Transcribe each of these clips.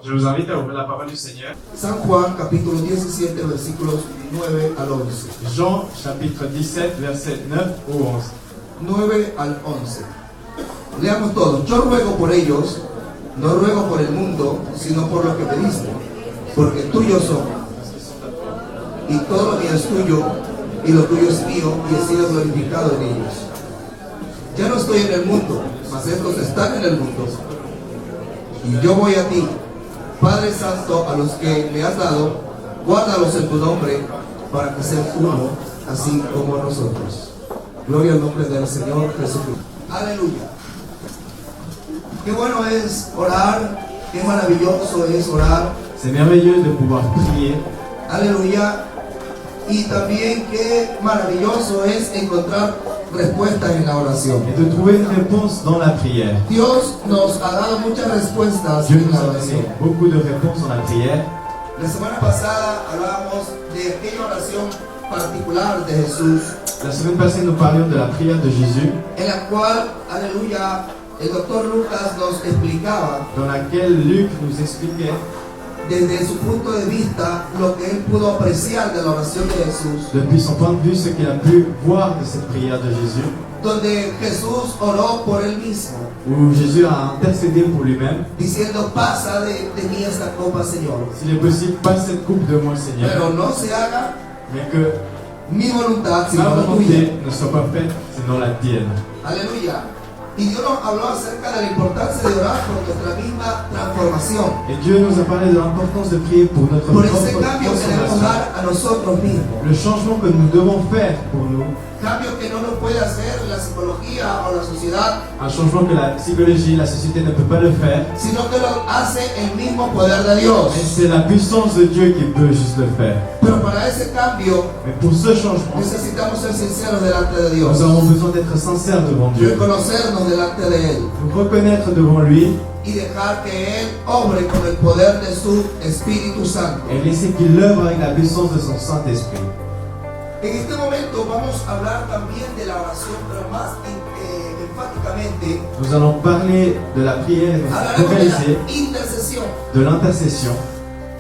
Je vous invite à ouvrir la parole du Seigneur. San Juan capítulo 17 versículos 9 al 11. Jean chapitre 17 verset 9 au 11. 9 al 11. Leamos todos. Yo ruego por ellos, no ruego por el mundo, sino por lo que me diste, porque tuyos son. Y todo lo mío es tuyo, y lo tuyo es mío, y he sido glorificado en ellos. Ya no estoy en el mundo, mas estos están en el mundo. Y yo voy a ti, Padre Santo, a los que me has dado, guárdalos en tu nombre, para que sean uno, así como nosotros. Gloria al nombre del Señor Jesucristo. Aleluya. Qué bueno es orar, qué maravilloso es orar. C'est merveilleux de pouvoir prier. Aleluya. Y también qué maravilloso es encontrar respuestas en la oración. Et de trouver une réponse dans la prière. Dios nos ha dado muchas respuestas Dieu en nous la a donné oración. beaucoup de réponses dans la prière. La semana pasada hablábamos de aquella oración particular de Jesús, La semaine passée, nous parlions de la prière de Jésus, en la cual, aleluya, el doctor Lucas nos explicaba dans laquelle Luc nous expliquait desde su punto de vista lo que él pudo apreciar de la oración de Jesús, depuis son point de vue ce qu'il a pu voir de cette prière de Jésus, donde Jesús oró por él mismo, où Jésus a intercédé pour lui-même. diciendo: pasa de mí esta copa, Señor, S'il est possible, passe cette coupe de moi, Seigneur, pero no se haga mais que mi voluntad ma sino la tuya. volonté ne soit pas faite, sinon la tienne. Aleluya. Y Dios nos habló acerca de la importancia de orar por nuestra misma transformación, Et Dieu nous a parlé de l'importance de prier pour notre por ese propre cambio que debemos transformation. dar a nosotros mismos. Le changement que nous devons faire pour nous, Cambio que no nos puede hacer la psicología o la sociedad, un changement que la psychologie, la société ne peut pas le faire, sino que lo hace el mismo poder de Dios. et c'est la puissance de Dieu qui peut juste le faire. Pero para ese cambio Mais pour ce changement, necesitamos ser sinceros delante de Dios, nous avons besoin d'être sincères devant Dieu, reconocernos delante de Él nous reconnaître devant lui y dejar que Él obre con el poder de su Espíritu Santo. et laisser qu'il œuvre avec la puissance de son Saint-Esprit. En este momento vamos a hablar también de la oración, pero más enfáticamente Nous allons parler de la prière et hablaremos de focaliser la intercesión, de l'intercession,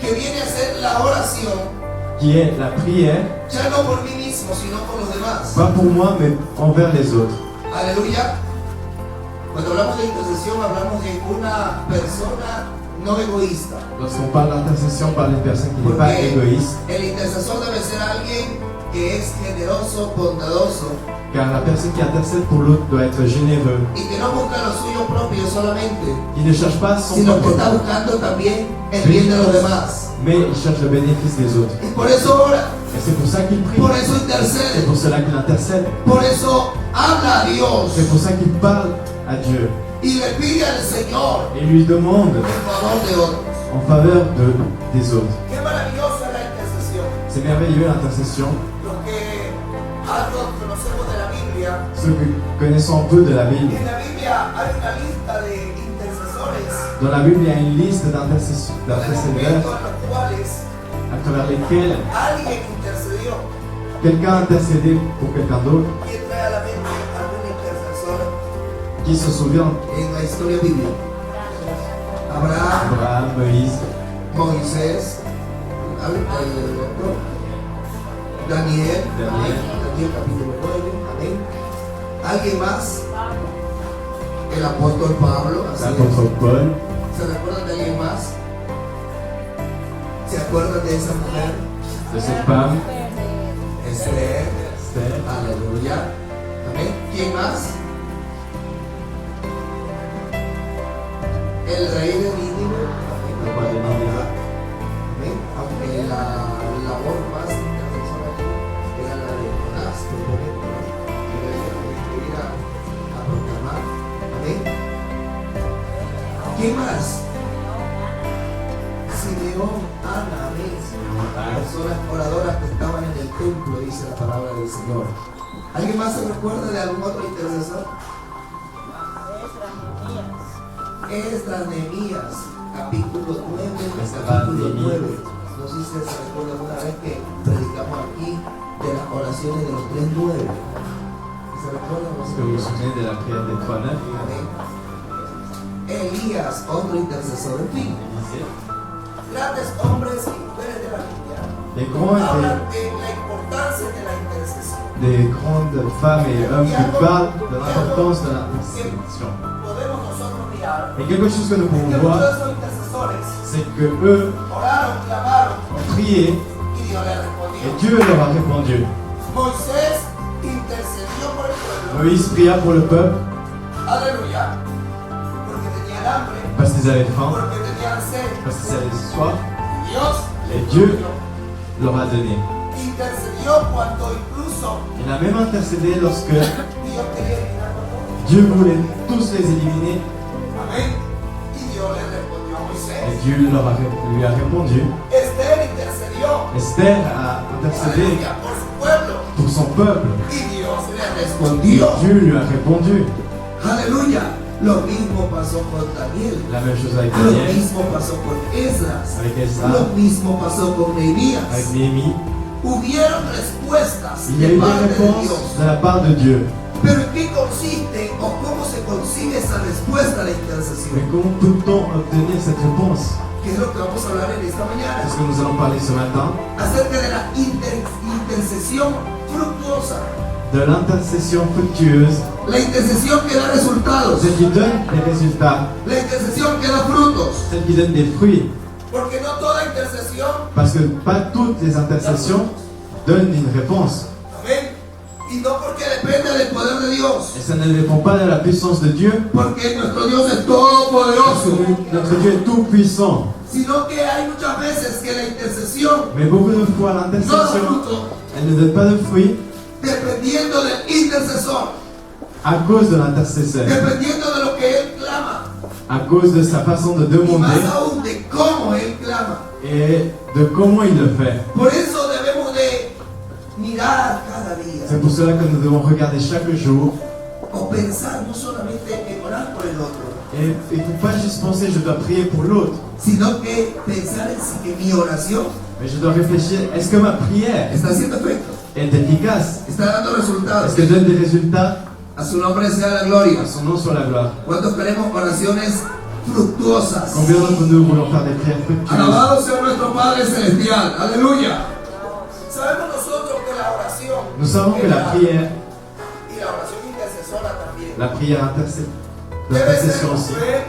que viene a ser la oración, qui est la prière, ya no por mí mismo, sino por los demás. pas pour moi, mais envers les autres. Aleluya. Cuando hablamos de intercesión, hablamos de una persona no egoísta. Lorsqu'on parle d'intercession, on parle d'une personne qui n'est pas Porque égoïste, el intercesor debe ser alguien que es generoso, bondadoso car la personne qui intercède pour l'autre doit être généreux, y que no busca lo suyo propio solamente, qui ne cherche pas son sino que propre, está buscando también el bien de los demás. mais il cherche le bénéfice des autres. Y por eso ora, Et c'est pour ça qu'il prie, por eso c'est intercede, pour cela qu'il intercède, por eso habla a Dios c'est pour ça qu'il parle à Dieu y le pide al Señor et lui demande en favor de otros. en faveur des autres. Qué maravillosa la intercesión. C'est merveilleux l'intercession. Los que algo conocemos de la Biblia, Ceux qui connaissent un peu de la Bible, en la Biblia hay una lista de intercesores, dans la Bible il y a une liste d'intercesseurs de momentos en los cuales à travers lesquels alguien intercedió. quelqu'un a intercédé pour quelqu'un d'autre. ¿Quién trae a la mente algún intercesor Qui se souvient? en la historia bíblica? Abraham, Abraham, Moïse, Moisés, Daniel, Daniel capítulo 9, amén. ¿Alguien más? El apóstol Pablo, así l'apôtre es. Paul, ¿Se recuerdan de alguien más? ¿Se acuerdan de esa mujer? de cette femme, Esther, Esther, aleluya, amén. ¿Quién más? El rey de Nínive, le roi de Nineveh. amén. Aunque la labor más intercesora aquí era la de Jonás, que fue el que ir a proclamar, amén. ¿Quién más? Simeón, Ana, amén. Personas oradoras que estaban en el templo, dice la palabra del Señor. ¿Alguien más se recuerda de algún otro intercesor? Esdras, Nehemías, capítulo 9, capítulo 9. No sé si se recuerda alguna vez que predicamos aquí de las oraciones de los 3:9. ¿Se recuerdan? Est-ce que vous vous souvenez de la prière des 3 9? Amén. Elías, otro intercesor. En fin, Élisée, grandes hombres y mujeres de la Biblia Les grands hablan de la importancia de la intercesión. des grandes femmes et hommes qui parlent de l'importance de l'intercession. Podemos nosotros mirar Et quelque chose que nous que pouvons muchos voir, de esos intercesores c'est que eux oraron, clamaron ont prié y Dios les respondió. et Dieu leur a répondu. Moisés intercedió por el pueblo. Moïse pria pour le peuple Aleluya. Porque tenían hambre, parce qu'ils avaient faim, porque tenían sed. parce qu'ils avaient soif, Y Dios et Dieu leur a donné. intercedió cuando incluso Il a même intercédé lorsque Dios quería eliminar a todos. Dieu voulait tous les éliminer Amén. Y Dios le respondió a et Moisés. Dieu lui a répondu. Esther intercedió. Esther a intercédé Aleluya, por su pueblo. pour son peuple Y Dios le et respondió. Dieu lui a répondu. Aleluya. Lo mismo pasó con Daniel. La même chose avec Lo Daniel, mismo pasó con Esdras. avec Ezra, Lo mismo pasó con avec Nehemías. Néhémie. Hubieron respuestas Il y a de eu des parte de réponses Dios. de la part de Dieu. Pero ¿en qué consiste o cómo se consigue esa respuesta a la Mais intercesión? comment peut-on obtenir cette réponse? Que es lo que vamos a hablar en esta C'est mañana. ce que nous allons parler ce matin, Acerca de la intercesión fructuosa. de l'intercession fructueuse, La intercesión que da resultados. celle qui donne des résultats, La intercesión que da frutos. celle qui donne des fruits. Porque no toda intercesión. Parce que pas toutes les intercessions donnent une réponse. Amén. Y no porque depende del poder de Dios. Et ça ne dépend pas de la puissance de Dieu, Porque nuestro Dios es parce todopoderoso. que notre Dieu est tout puissant. Sino que hay muchas veces que la intercesión Mais beaucoup de fois, no da l'intercession, fruto elle ne donne pas de fruits dependiendo del intercesor. à cause de l'intercesseur, Dependiendo de lo que él clama. à cause de sa façon de Y demander más aún de cómo él clama. et de comment il le fait. Por eso debemos de mirar cada día. C'est pour cela que nous devons regarder chaque jour. O pensar no solamente en orar por el otro. Et il ne faut pas juste penser je dois prier pour l'autre, Sino que pensar en si que mi oración mais je dois réfléchir, est-ce que ma prière está haciendo efecto. est efficace? Está dando resultados. Est-ce qu'elle donne des résultats? A su nombre sea la gloria. À son nom soit la gloire. ¿Cuántos queremos oraciones fructuosas? Combien d'entre nous voulons faire des prières fructueuses? Alabado sea nuestro Padre Celestial. Aleluya. Sabemos nosotros que la oración Nous savons que la prière, y la oración intercesora también la prière debe ser d'intercession con aussi, fe,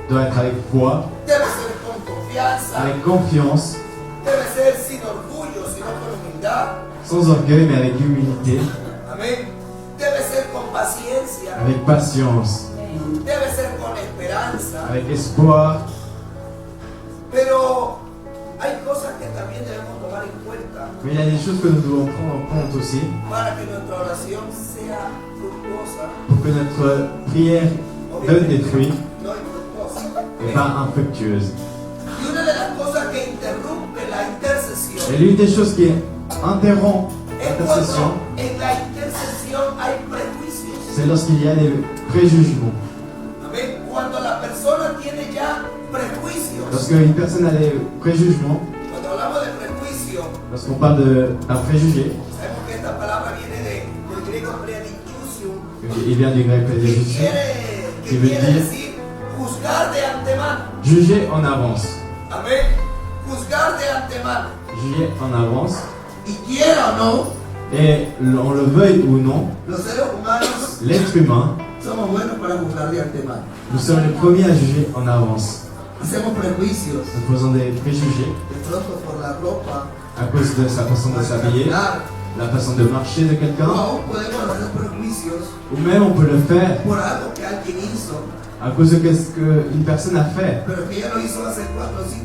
doit être avec foi, debe ser con confianza, avec confiance, debe ser sin orgullo, sino con humildad. sans orgueil mais avec humilité, Amén. Debe ser con paciencia, avec patience, debe ser con esperanza. avec espoir. Pero hay cosas que también debemos tomar en cuenta Mais il y a des choses que nous devons prendre en compte aussi para que nuestra oración sea fructuosa, pour que notre prière donne des fruits no infructuosa. et pas infructueuse. Y una de las cosas que interrumpe la intercesión Et l'une des choses qui interrompt es l'intercession, cuando en la intercesión hay prejuicios. c'est lorsqu'il y a des préjugements. Amén. Cuando la persona tiene ya prejuicios. Lorsqu'une personne a des préjugements, Cuando hablamos de prejuicio, lorsqu'on parle d'un préjugé, sabemos que esta palabra viene del griego predictio, il vient du grec que préjugé, que qui veut quiere dire decir juzgar de antemano. juger en avance. Amén. Juzgar de antemano. Juger en avance. Y quiera o no, Et on le veuille ou non, los seres humanos l'être humain, somos buenos para juzgar de antemano. nous sommes les premiers à juger en avance. Hacemos prejuicios, Nous faisons des préjugés de pronto por la ropa, à cause de sa façon de s'habiller, caminar, la façon de marcher de o quelqu'un, aún podemos hacer prejuicios ou même on peut le faire por algo que alguien hizo, à cause de ce qu'une personne a fait. pero que ya lo hizo hace 4, 5,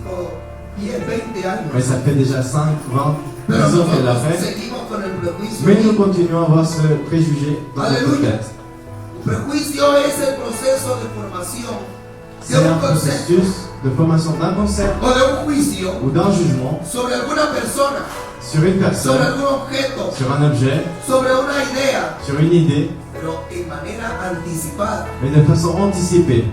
10, 20 años. Mais ça fait déjà 5, 20, 10 Pero ans qu'elle l'a nosotros fait. seguimos con el prejuicio. Mais nous continuons à avoir ce préjugé dans notre Alléluia. tête. Prejuicio es el proceso de formación C'est de un un concepto processus de formation d'un concept o de un juicio ou d'un jugement sobre alguna persona, sur une sobre personne, algún objeto, sur un objet, sobre una idea, sur une idée, pero en manera anticipada. mais de façon anticipée.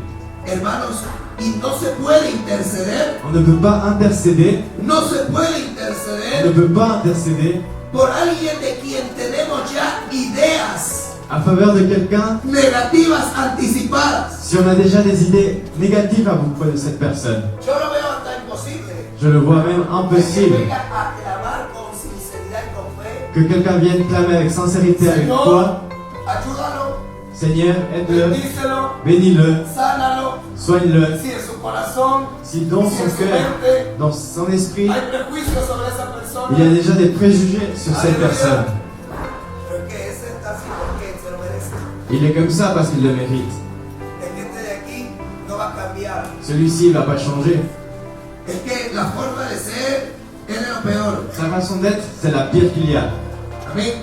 Hermanos, y no se puede interceder, On ne peut pas intercéder, no se puede on ne interceder peut pas intercéder por alguien de quien tenemos ya ideas à faveur de quelqu'un negativas anticipadas. si on a déjà des idées négatives à propos de cette personne. Yo lo veo hasta imposible. Je le vois même impossible venga a clamar con sinceridad y con fe. que quelqu'un vienne clamer avec sincérité, avec Señor, foi, ayúdalo, Seigneur, aide-le, bendícelo, bénis-le, sánalo. soigne-le. Si en su corazón, Si dans si son en su cœur, mente dans son esprit, hay prejuicios sobre esa persona, il y a déjà des préjugés sur cette Alléluia. personne. Pero que ese está así porque se lo merece. Il est comme ça parce qu'il le mérite. El que esté de aquí no va a cambiar. Celui-ci ne va pas changer. Es que la forma de ser es de lo peor. Sa façon d'être, c'est la pire qu'il y a. Amén.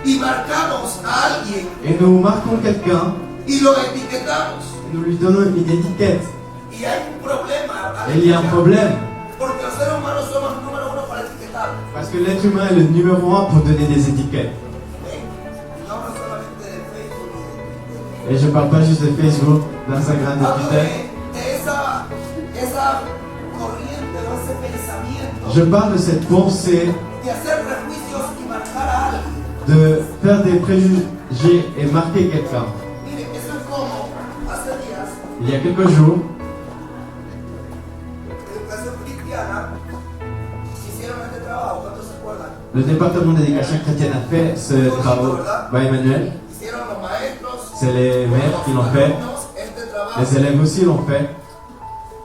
Y marcamos a alguien Et nous marquons quelqu'un, y lo etiquetamos. nous lui donnons une étiquette. Y hay un problema. Et il y a un problème. Porque los seres humanos somos número uno para etiquetar. Parce que l'être humain est le numéro 1 pour donner des étiquettes. Amén. No hablo solamente de Facebook y de Et je parle pas juste de Facebook, d'Instagram, de hablo Twitter. de esa corriente, de ese pensamiento. Je parle de cette pensée De hacer prejuicios y marcar a alguien. de faire des préjugés et marquer quelqu'un. Mire, eso es como hace días, Il y a quelques jours, educación cristiana hicieron este trabajo. ¿Cuántos se acuerdan? le département d'éducation chrétienne a fait ce travail. Emmanuel, Hicieron los maestros, c'est les maîtres qui l'ont los fait, alumnos, este trabajo. les élèves aussi l'ont fait.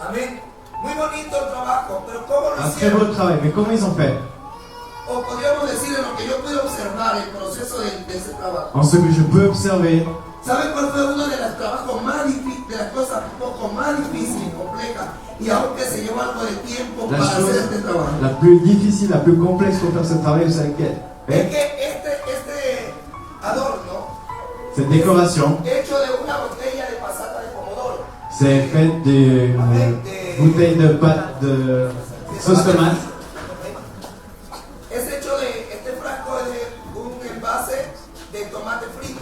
Amén. Muy bonito el trabajo, pero ¿cómo lo Un très beau hicieron? travail, mais comment ils ont fait? O podríamos decir en lo que yo pude observar el proceso de ese trabajo. En ce que je peux observer, ¿Saben cuál fue uno de los trabajos más difíciles, de las cosas un poco más difíciles y complejas? Y aunque se llevó algo de tiempo la para hacer chose este trabajo. la plus difficile, la plus complexe pour faire ce travail, vous savez quelle Es est? que este adorno, Cette décoration, hecho de una botella de pasata de pomodoro, c'est fait d'une bouteille de pâte de sauce tomate. es hecho de este frasco de un envase de tomate frito.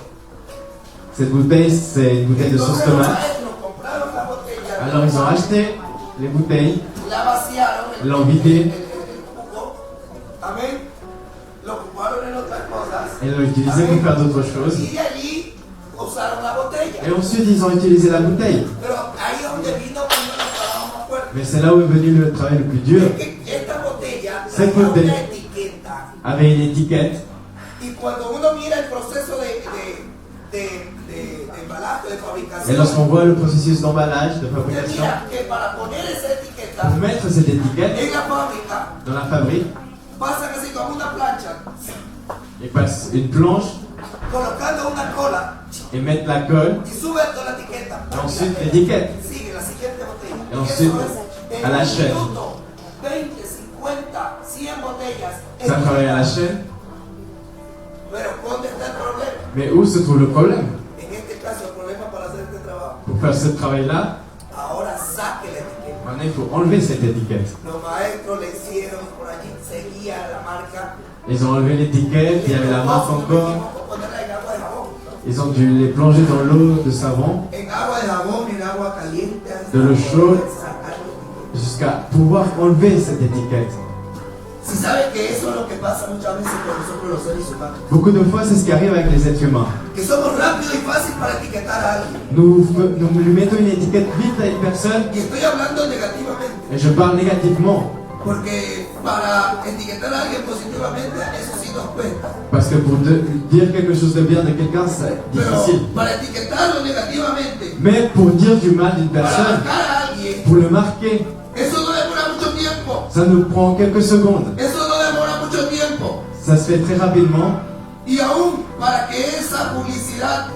Cette bouteille, c'est une bouteille de sauce Entonces los tomate. maestros compraron la botella, Alors ils ont acheté les bouteilles, la vaciaron, l'ont vidé el jugo, amén, lo ocuparon en otras cosas, et l'ont utilisé pour faire d'autres choses. y de allí usaron la botella. Et ensuite, ils ont utilisé la bouteille. Pero ahí es donde vino uno de los trabajos más fuertes. Mais c'est là où est venu le travail le plus dur. Es que esta botella Cette tenía botella. una etiqueta. Avec une étiquette. Y cuando uno mira el proceso de embalaje, de Et fabricación, lorsqu'on voit le processus d'emballage, de usted fabrication, mira que para poner esa etiqueta pour mettre cette étiquette en la fábrica dans la fabrique, pasa casi como una plancha, ils passent une planche colocando una cola et mettent la colle. y sube toda la etiqueta. Et ensuite, l'étiquette. Sigue la siguiente botella. Et ensuite, Eso es, à la en un chaîne. minuto, 20, 50, 100 botellas. Ça travaille à la chaîne. Pero ¿dónde está el problema? Mais où se trouve le problème? En este caso, el problema para hacer este trabajo. Pour faire ce travail-là, Ahora saque la etiqueta. maintenant, il faut enlever cette étiquette. Los maestros le hicieron por allí, seguía la marca. Ils ont enlevé l'étiquette, il y avait la marque encore. Ponerla en agua de jabón. Ils ont dû les plonger dans l'eau de savon En agua de jabón, en agua caliente. De l'eau chaude. Sacarlo. jusqu'à pouvoir enlever cette étiquette. Si sabe que eso es lo que pasa muchas veces con nosotros los seres humanos. Beaucoup de fois, c'est ce qui arrive avec les êtres humains. Que somos rápidos y fácil para etiquetar a alguien. Nous lui mettons une étiquette vite à une personne Y estoy hablando negativamente. et je parle négativement. Porque para etiquetar a alguien positivamente, eso sí nos cuesta. Parce que pour dire quelque chose de bien de quelqu'un, c'est Pero difficile. para etiquetarlo negativamente, Mais pour dire du mal d'une para personne, marcar a alguien, pour le marquer, eso no demora mucho tiempo. ça nous prend quelques secondes. Eso no demora mucho tiempo. Ça se fait très rapidement. Y aún para que esa publicidad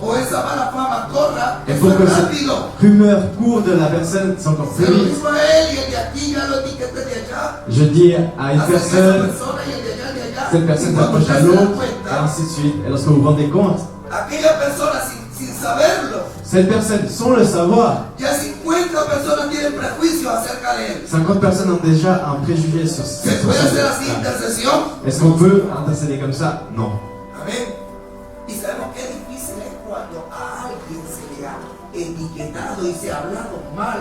o esa mala fama corra, Et eso pour que es cette rápido. rumeur court de la personne, c'est encore Se plus lo vite. mismo a él y el de aquí ya lo etiquete de allá. Je dis à une Hace que esa personne, persona y el de allá, de allá. cette Y personne cuando s'approche à usted se da l'autre, et cuenta, ainsi de suite. Et lorsque vous vous rendez compte, aquella persona sin saberlo, cette personne, sans le savoir, ya 50 personas tienen prejuicios acerca de él. 50 personnes ont déjà un préjugé sur ¿Se cette puede hacer así personne. intercesión? Est-ce qu'on peut intercéder comme ça? Non. Amén. Y sabemos qué difícil es cuando a alguien se le ha etiquetado y se ha hablado mal.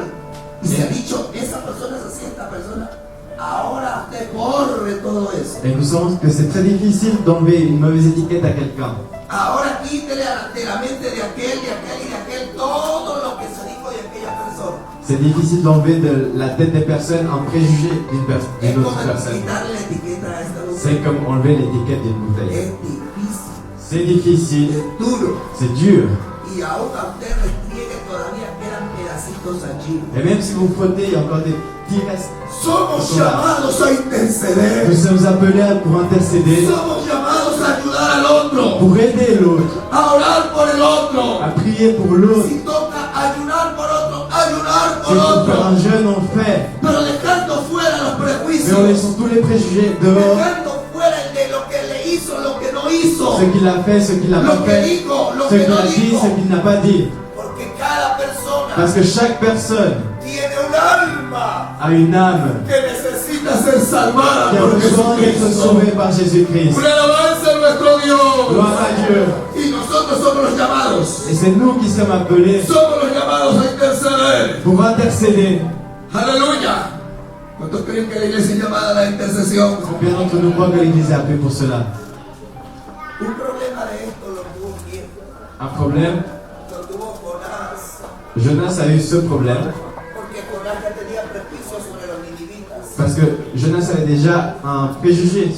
Y se ha dicho, esa persona es así, esta persona. Ahora usted borre todo eso. Et nous savons que c'est très difficile d'enlever une mauvaise étiquette à quelqu'un. Ahora quítele de la mente de aquel y de aquel todo lo que se dijo de aquella persona. C'est difficile d'enlever de la tête des personnes un préjugé Es d'une como autre personne. quitarle la etiqueta a esta botella. C'est comme enlever l'étiquette d'une bouteille. Es difícil, C'est difficile, es duro. c'est dur. Y aún a usted restriegue todavía quedan pedacitos allí. Et même si vous frottez, il y a encore des petits restes. Somos llamados a interceder. Nous sommes appelés pour intercéder, Somos llamados a ayudar al otro, pour aider l'autre, a orar por el otro. à prier pour l'autre. Si toca ayunar por otro, ayunar Si por pour faire otro. un jeûne, on le fait. Pero dejando fuera los Mais en prejuicios, laissant tous les préjugés dehors, dejando fuera el de lo que le hizo, lo que no hizo, ce qu'il a fait, ce qu'il n'a pas lo que fait, dijo, lo ce que qu'il no a dit, dijo. ce qu'il n'a pas dit. Porque cada persona Parce que chaque personne tiene un alma a une âme que necesita ser salvada qui a por besoin d'être Jesucristo. sauvée par Jésus-Christ. Una alabanza a nuestro Dios. Gloire à Dieu. Y nosotros somos los llamados. Et c'est nous qui sommes appelés Somos los llamados a interceder. pour intercéder. Aleluya. ¿Cuántos creen que la iglesia es llamada a la intercesión? Combien d'entre nous croient que l'Église est appelée pour cela? Un problema de esto lo tuvo quién? Un problème, Lo tuvo Jonás. Jonas a eu ce problème Porque Jonás ya tenía prejuicios sobre los ninivitas. parce que Jonas avait déjà un préjugé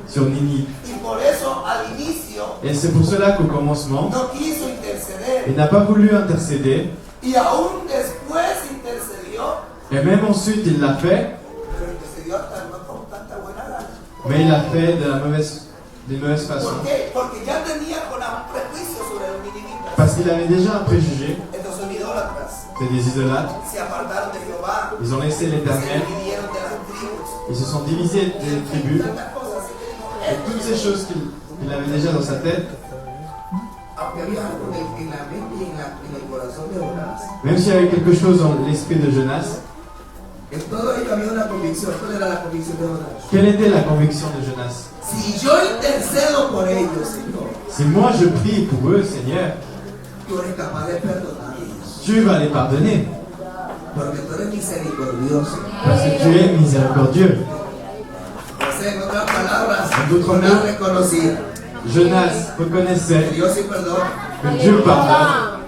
sur Ninive. Y por eso al inicio Et c'est pour cela qu'au commencement, no quiso interceder. il n'a pas voulu intercéder. Y aún después intercedió. Et même ensuite, il l'a fait, Pero intercedió hasta no con tanta buena gana. mais il l'a fait d'une mauvaise façon. ¿Por qué? Porque ya tenía Jonás un prejuicio sobre los ninivitas. Parce qu'il avait déjà un préjugé, Entonces son idólatras. c'est des idolâtres. Se apartaron de Jehová. Ils ont laissé Se l'Éternel, dividieron de las tribus. ils se sont divisés des tribus. Tantas cosas. Así que dijo, Et toutes ces choses qu'il avait déjà dans sa tête, aunque había algo en la mente y en el corazón de Jonás, même s'il y avait quelque chose dans l'esprit de Jonas, en todo ello había una convicción. ¿Cuál era la convicción de Jonás? quelle était la conviction de Jonas? Si yo intercedo por ellos, Señor, Si moi je prie pour eux, Seigneur, tú eres capaz de perdonarlos. tu vas les pardonner, Porque tú eres misericordioso. parce que tu es miséricordieux. O sea, en otras palabras, En d'autres Jonás mots, reconocía Jonas que reconnaissait Dios sí perdona, que Dieu pardonne,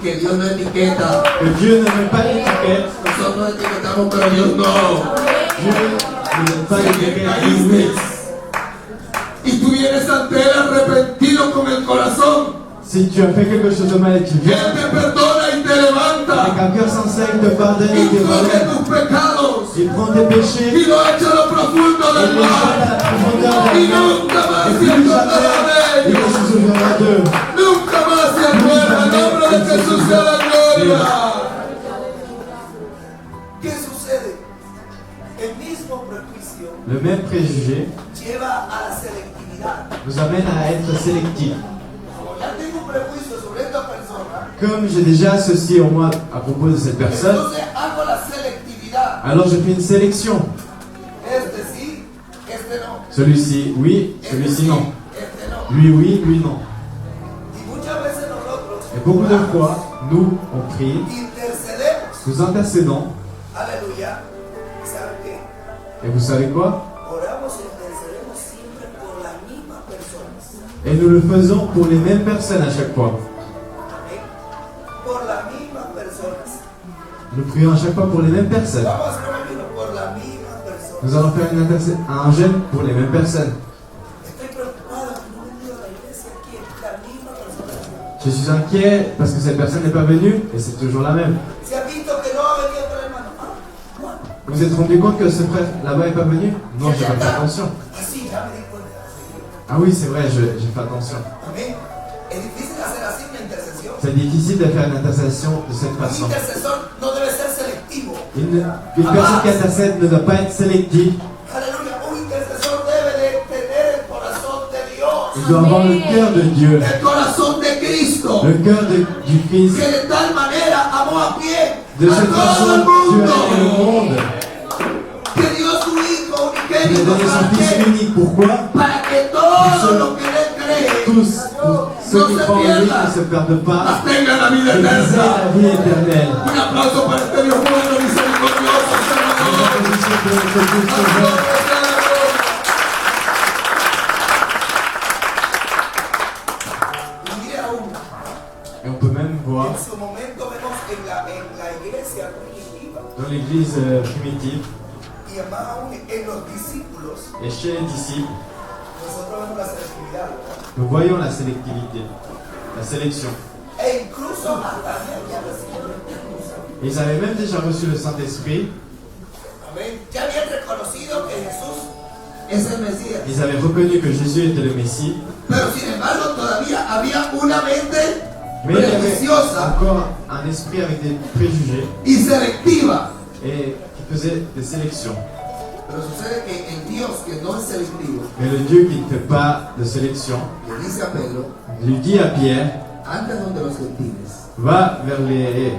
que Dios no etiqueta. que Dieu ne met pas l'étiquette, Nosotros etiquetamos, pero Dios no. Dieu ne met pas l'étiquette, Dieu oui. Y tú vienes ante Él arrepentido con el corazón. Si tu as fait quelque chose de mal et tu Él viens, te perdona y te avec levanta. un cœur sincère, il te pardonne et Y te coge relève. tus pecados Il prend tes péchés y lo echa a lo profundo et del les jette à mar. la profondeur de Y la mer. nunca más Et se plus acordará jamais, de il ellos. ne se souviendra d'eux. Nunca más se acuerda. El nombre de Jesús sea la gloria. ¿Qué sucede? El mismo prejuicio Le même préjugé lleva a la selectividad. nous amène à être sélectif. Como ya tengo un prejuicio sobre esta persona, Comme j'ai déjà associé en moi à propos de cette personne, entonces hago la selectividad. alors je fais une sélection. Este sí, este no. Celui-ci, oui, Este celui-ci, sí, non. este no. Lui, oui, lui, non. Y muchas veces nosotros Et beaucoup de fois, nous, on prie, intercedemos. nous intercédons, Aleluya. ¿Saben qué? et vous savez quoi? Oramos e intercedemos siempre por las mismas personas. Et nous le faisons pour les mêmes personnes à chaque fois. Amén. Por las mismas personas. Nous prions à chaque fois pour les mêmes personnes. Vamos a hacer un ayuno por las mismas personas. Nous allons faire un jeûne pour les mêmes personnes. Estoy preocupado que no he venido a la iglesia aquí. La misma persona. Je suis inquiet parce que cette personne n'est pas venue, et c'est toujours la même. ¿Se ha visto que no ha venido otro hermano? Juan. Vous vous êtes rendu compte que ce frère là-bas n'est pas venu? Non, j'ai pas fait attention. Así ya me di cuenta. Ah oui, c'est vrai, j'ai fait attention. Amén. Es difícil hacer así una intercesión. C'est difficile de faire une intercession de cette Un façon. intercesor no debe ser selectivo. Une personne qui intercède ne doit pas être sélective. Aleluya. Un intercesor debe de tener el corazón de Dios. Il doit avoir le cœur de Dieu, El corazón de Cristo. le cœur du Christ. Que de tal manera amó a pie De a cette todo façon, el Dieu a aimé le mundo. monde. Que dio su Hijo Il a unigénito donné son para Fils que, unique. Pourquoi? para que todo lo que Él cree Tous, pour ceux qui croient en lui ne se perdent pas, mas tengan la vida mais qu'ils aient eterna. la vie éternelle. Un aplauso para este Dios bueno, misericordioso, sanador. Applaudissons pour notre Dieu sauveur. Gloria sea la gloria. Y mire aún, Et on peut même voir, en su momento vemos en la iglesia primitiva dans l'église primitive y más aún en los discípulos, et chez les disciples, nosotros vemos la selectividad, ¿verdad? nous voyons la sélectivité, la sélection. E incluso hasta habían recibido el Espíritu Santo. Ils avaient même déjà reçu le Saint-Esprit, Amén. Ya habían reconocido que Jesús es el Mesías. ils avaient reconnu que Jésus était le Messie, Pero sin embargo todavía había una mente mais il y avait prejuiciosa encore un esprit avec des préjugés y selectiva. et qui faisait des sélections. Pero sucede que el Dios que no es selectivo Mais le Dieu qui ne fait pas de sélection le dice a Pedro, lui dit à Pierre, anda donde los gentiles, va vers les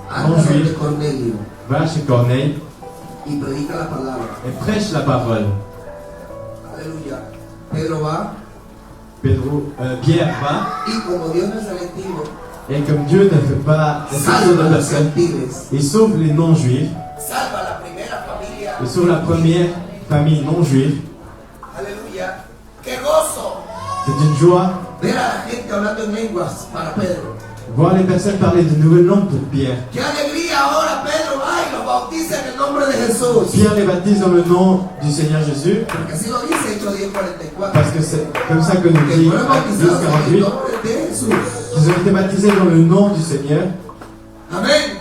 anda donde non-juifs, Cornelio va chez Corneille y predica la palabra. et prêche la parole. Aleluya. Pedro va Pierre va, y como Dios no es selectivo, et comme Dieu ne fait pas d'exception salva de a los personne, gentiles, il sauve les non-juifs, salva a la primera familia. il sauve la première famille non-juive. Aleluya. ¡Qué gozo! C'est une joie Ver a la gente hablando en lenguas para Pedro. voir les personnes parler de nouvelles langues pour Pierre. ¡Qué alegría! Ahora Pedro va y los bautiza en el nombre de Jesús. Pierre les baptise dans le nom du Seigneur Jésus, Porque así lo dice Hechos 10:44. parce que c'est comme ça que nous Que dit fueron Actes bautizados en el 48, nombre de Jesús. qu'ils ont été baptisés dans le nom du Seigneur. Amén.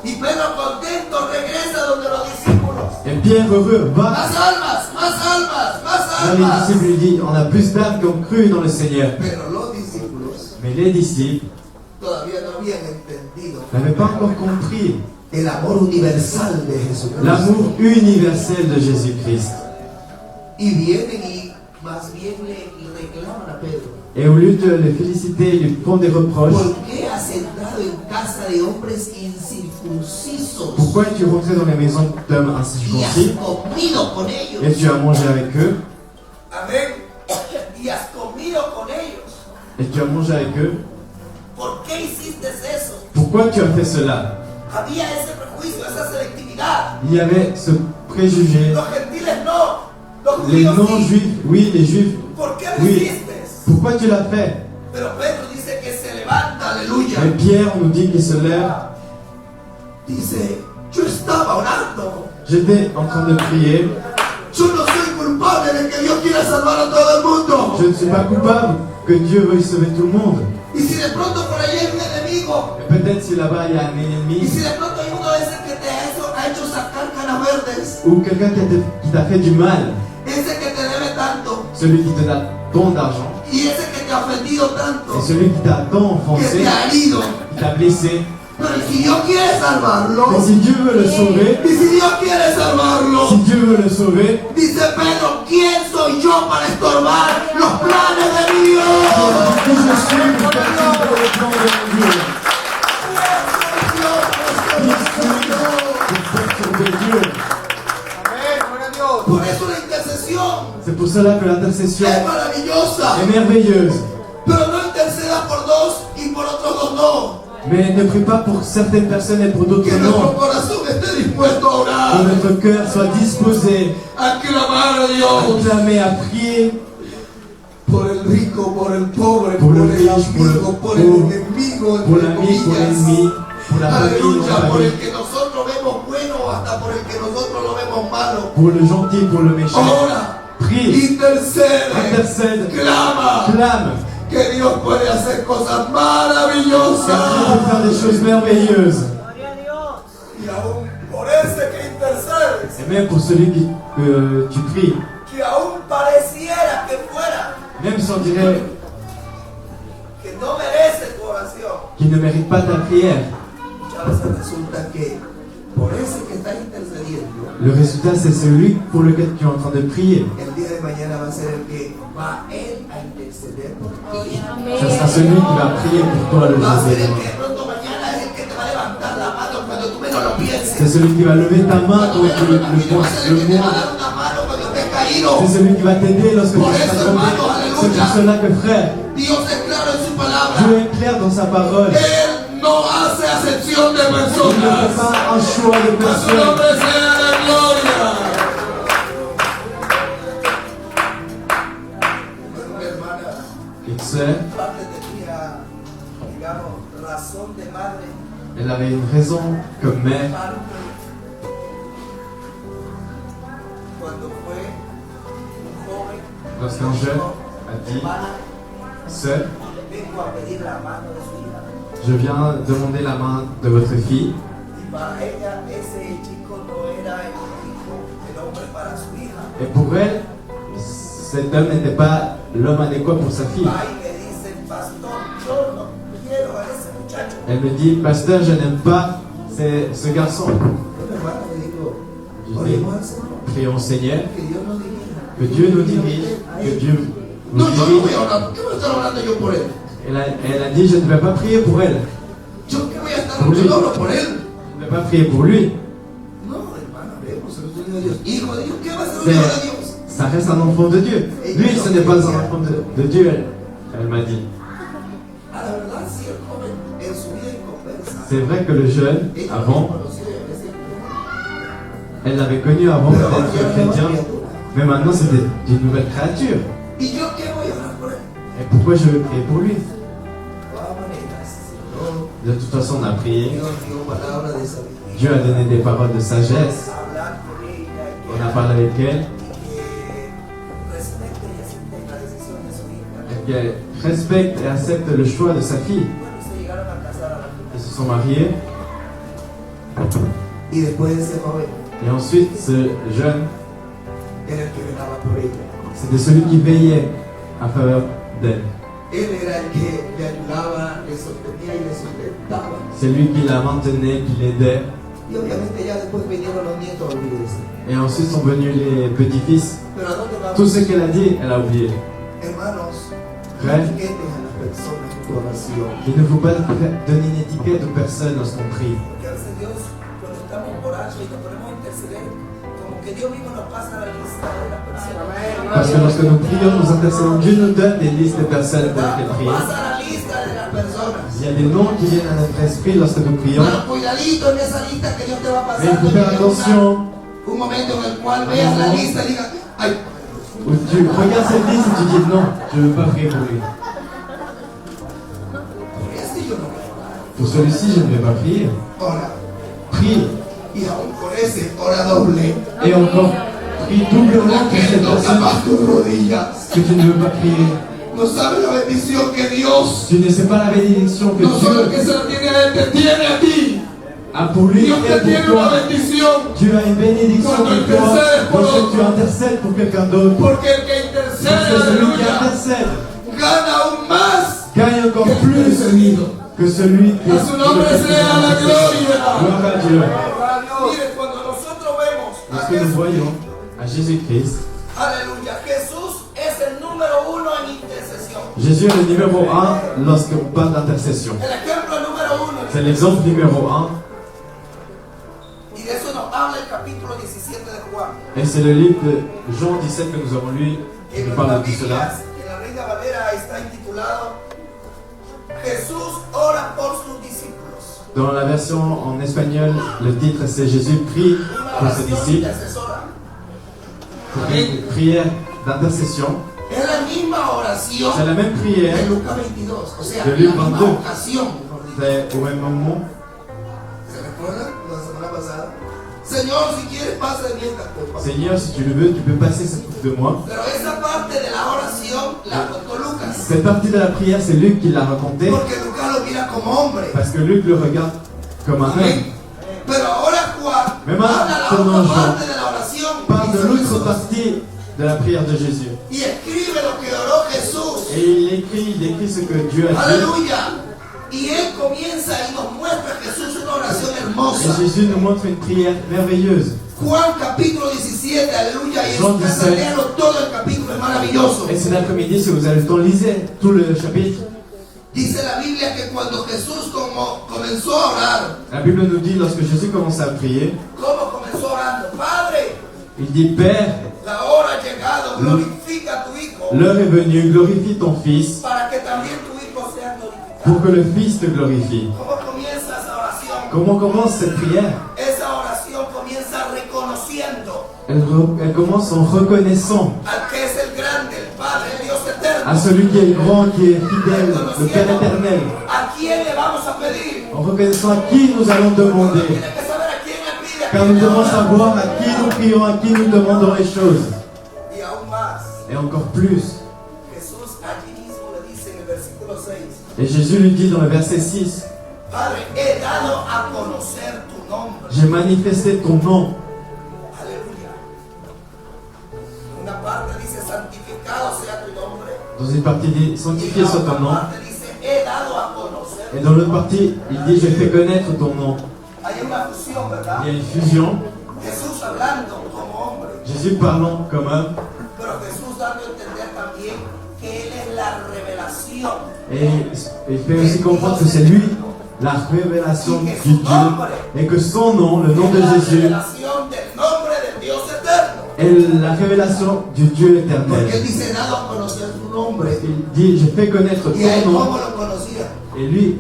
Y Pedro contento regresa donde los discípulos. Et Pierre heureux va Más almas, más almas, más dans les almas. disciples, lui dit, on a plus d'âmes qui ont cru dans le Seigneur. Pero los discípulos Mais les disciples todavía no habían entendido n'avaient pas encore compris el amor universal de Jesucristo. l'amour universel de Jésus-Christ. Y vienen y más bien le reclaman a Pedro. Et au lieu de le féliciter, ils lui font des reproches. ¿Por qué has entrado en casa de hombres incircuncisos Pourquoi es-tu rentré dans les maisons d'hommes y has incirconcis comido con ellos? et tu as mangé avec eux? Amén. Y has comido con ellos. Et tu as mangé avec eux? ¿Por qué hiciste eso? Pourquoi tu as fait cela? Había ese prejuicio, esa selectividad. Il y avait ce préjugé. Los gentiles no, los Les judíos sí. non-juifs, oui, les juifs, ¿Por qué lo oui. hiciste? Pourquoi tu l'as fait? Pero Pedro dice que se levanta, aleluya. Et Pierre nous dit qu'il se lève. Dice, yo estaba orando. J'étais en train de prier. Yo no soy culpable de que Dios quiera salvar a todo el mundo. Je ne suis pas coupable que Dieu veuille sauver tout le monde. Y si de pronto por ahí hay un enemigo, Et peut-être si là-bas il y a un y ennemi si de pronto hay uno de esos que te ha hecho sacar canas verdes, ou quelqu'un qui t'a fait du mal, ese que te debe tanto, celui qui te donne tant d'argent y ese que te ha ofendido et tanto, celui qui t'a tant que offensé, te ha herido. qui t'a blessé. Pero si Dios quiere salvarlo, Mais si Dieu veut le sauver, y si Dios quiere salvarlo, si Dieu veut le sauver, dice Pedro, ¿quién soy yo para estorbar los planes de mi Dios? qui je suis pour faire vivre le plan de mon Dieu? Pour faire sauver Dieu. Por eso la intercesión C'est pour cela que l'intercession es maravillosa, est merveilleuse. pero no interceda por dos y por otros dos no. Mais ne prie pas pour certaines personnes et pour d'autres Que nuestro non. corazón esté dispuesto a Que orar, notre cœur soit disposé a clamar a à Dios clamer, à prier por el rico, por el pobre, Pour por le el riche, amigo, pour por le el pauvre, enemigo, pour entre l'ami, pour comillas. l'ennemi, pour la famille, Aleluya, la por el famille, que nosotros vemos bueno, hasta por el que nosotros lo vemos malo. pour le gentil, pour le méchant. Ora, Prie, intercede, intercède, clama, clame. que Dios puede hacer cosas Car Dieu peut maravillosas. faire des choses merveilleuses. Y aún por ese que intercedes, Et même pour celui que tu pries, que aún pareciera que fuera, même si on dirait que no merece tu oración, qu'il ne mérite pas ta prière, muchas veces resulta que por ese que estás intercediendo, le résultat c'est celui pour lequel tu es en train de prier. el día de mañana va a ser el que va él a interceder por ti. Ce sera celui qui va prier pour toi le Va a jour ser de el demain. que de pronto mañana es el que te va a levantar la mano cuando tú menos lo pienses. C'est celui qui va lever ta main Cuando quand menos tu lo le imagines, va a ser el que te va a moindre. dar una mano cuando estés caído. C'est celui qui va t'aider lorsque tu Por seras eso, tombé. hermano, C'est pour aleluya. cela que frère, Dios es claro en su palabra. Dieu est clair dans sa parole. Él no hace acepción de Il ne fait personas. pas un choix de A su personne. nombre sea la gloria. Una hermana, Et tu sais, parte tenía, digamos, razón de madre Elle avait une raison comme mère. Cuando fue un joven, Lorsqu'un jeune a dit, hermana, sœur, vengo a pedir la mano de su hija. je viens demander la main de votre fille. Y para ella ese chico no era el hijo, el hombre para su hija. Et pour elle, cet homme n'était pas l'homme adéquat pour sa fille. Va y me dice el pastor, yo no quiero a ese muchacho. Elle me dit, pasteur, je n'aime pas ce garçon. Yo, hermano, le digo, Je dis, oremos al Señor, prions au Seigneur, que Dios nos dirija. que Dieu nous dirige, que Dieu nous No, yo no dirige. voy a orar. ¿Qué voy a estar orando yo por él? Elle a dit, je ne vais pas prier pour elle. ¿Yo qué voy a estar orando yo oro por él? Je ne vais pas prier pour lui. No, hermano, oremos, es un hijo de Dios. Hijo de Dios, ¿qué va a ser un hijo de Dios? Ça reste un enfant de Dieu. Lui, ce n'est pas un enfant de Dieu, elle m'a dit. A la verdad, sí, el joven en su vida inconversa. C'est vrai que le jeune, Ella avant, conoció y a veces, elle l'avait connu avant pero ahora d'être ya no es chrétien, criatura. mais maintenant c'était une nouvelle créature. ¿Y yo qué voy a orar por él? Et pourquoi je veux prier pour lui? De todas maneras, Señor, De toute façon, on a prié. Dios dio palabra de sabiduría. Dieu a donné des paroles de sagesse. Hablar con ella y On a parlé avec elle. que respete y acepte la decisión de su hija. Et qu'elle respecte et accepte le choix de sa fille. Bueno, se llegaron a casar a la Ils se sont mariés. Y después ese joven Et ensuite, ce jeune, era el que velaba por ella. c'était celui qui veillait à faveur d'elle. Él era el que le ayudaba, le sostenía y le sustentaba. C'est lui qui la maintenait, qui l'aidait. Y obviamente ya después vinieron los nietos a olvidarse. Et ensuite sont venus les petits-fils. Pero ¿a dónde vamos? Tout ce qu'elle a dit, elle a oublié. Hermanos, no Frère, etiquetes a las personas en tu oración. il ne faut pas donner une étiquette aux personnes lorsqu'on prie. Porque a veces Dios, cuando estamos borrachos y nos ponemos a interceder, como que Dios mismo nos pasa la lista de las personas. Parce que lorsque nous prions, nous intercédons, Dieu nous donne des listes de personnes pour lesquelles Nos prier. pasa la lista de las personas. Il y a des noms qui viennent à notre esprit lorsque nous prions. Pero cuidadito en esa lista que Dios te va Mais il faut pasando. faire y attention. un momento en el cual veas la lista y digas, ay, Où tu regardes cette liste et tu dis non, je ne veux pas prier pour lui. por este yo no voy a orar. Pour celui-ci, je ne vais pas prier. Ora. Prie. Y aún por ese, ora doble. Et encore, prie doublement La pour que cette no personne tapas tus rodillas. que tu ne veux pas prier. No sabes la bendición que Dios, Tu ne sais pas la bénédiction que no solo el que Dieu se la tiene a él, te tiene a ti. a pour lui Dios te et tiene pour una toi. bendición. Dieu a une bénédiction Cuando pour toi intercedes por lorsque otro. tu intercèdes pour quelqu'un d'autre. Porque el que Parce intercede, que celui qui aleluya, intercède gana aún más gagne encore que el plus intercedido. que celui qui A su nombre sea la gloria. Gloire à Dieu. Mire, cuando nosotros vemos a Lorsque nous Jesús, voyons à Jésus-Christ, aleluya, Jesús es el número uno en intercesión. Jésus est le numéro 1 lorsqu'on parle d'intercession. El ejemplo número uno. C'est l'exemple numéro 1 Y de eso nos habla el capítulo 17 de Juan. et c'est le livre de Jean 17 que nous avons lu qui En nous la parle de tout Biblia, cela. en la Reina Valera está intitulado Jesús ora por sus discípulos. Dans la version en espagnol, le titre c'est Jésus prie Una pour ses oración disciples, intercesora. pour une prière d'intercession. Es la misma oración C'est la même prière, de Lucas 22, o sea, De la Luc misma 22. ocasión. mejor dicho. c'est au même moment. ¿Se recuerdan la semana pasada? Señor, si quieres, pasa de mí esta copa. Seigneur, si tu le veux, tu peux passer cette coupe de moi. Pero esa parte de la oración la contó Lucas. Cette partie de la prière, c'est Luc qui l'a raconté, Porque Lucas lo mira como hombre. parce que Luc le regarde comme un homme. Amén. Pero ahora Juan Mais maintenant, habla la otra Jean parte de la oración parle de y l'autre Jesús. partie de la prière de Jésus. Y escribe lo que oró Jesús. Et il écrit ce que Dieu a dit. Aleluya. Y él comienza y nos muestra a Jesús una oración Et hermosa. Jésus nous montre une prière merveilleuse. Juan capítulo 17, aleluya. Y Jean en su casa 17. léalo todo el capítulo, es maravilloso. Et cet après-midi, si vous avez le temps, lisez tout le chapitre. Dice la Biblia que cuando Jesús comenzó a orar, La Bible nous dit, lorsque Jésus commence à prier, ¿cómo comenzó orando? Padre, il dit, Père, la hora ha llegado, glorifica a tu Hijo, l'heure est venue, glorifie ton Fils, para que también tu Hijo sea glorificado. pour que le Fils te glorifie. ¿Cómo comienza esa oración? Comment commence cette prière? Esa oración comienza reconociendo Elle commence en reconnaissant al que es el grande, el Padre, el Dios eterno. à celui qui est grand, qui est fidèle, le Père éternel. ¿A quién le le vamos a pedir. En reconnaissant à qui nous allons demander. Tiene que saber a quién le pide. Car nous devons savoir à qui nous prions, à qui nous demandons les choses. Y aún más. Et encore plus. Jesús allí mismo le dice en el versículo 6. Et Jésus lui dit dans le verset 6, Padre, he dado a conocer tu nombre. j'ai manifesté ton nom. Aleluya. Una parte dice santificado sea tu nombre. Dans une partie, il dit sanctifié soit ton nom. Parte dice he dado a conocer. Et dans l'autre partie, il dit j'ai fait connaître ton nom. Hay una fusión, ¿verdad? Il y a une fusion. Jesús hablando como hombre, Jésus parlant comme homme. pero Jesús dando a entender también que Él es la revelación. Et il fait aussi comprendre que c'est lui la révélation du Dieu. Et que son nom, le nom de Es la Jésus, revelación del nombre del Dios eterno. est la révélation du Dieu Porque Él éternel. dice dado a conocer tu nombre. Il dit j'ai fait connaître Y a Él ton nom. cómo lo conocía. Et lui,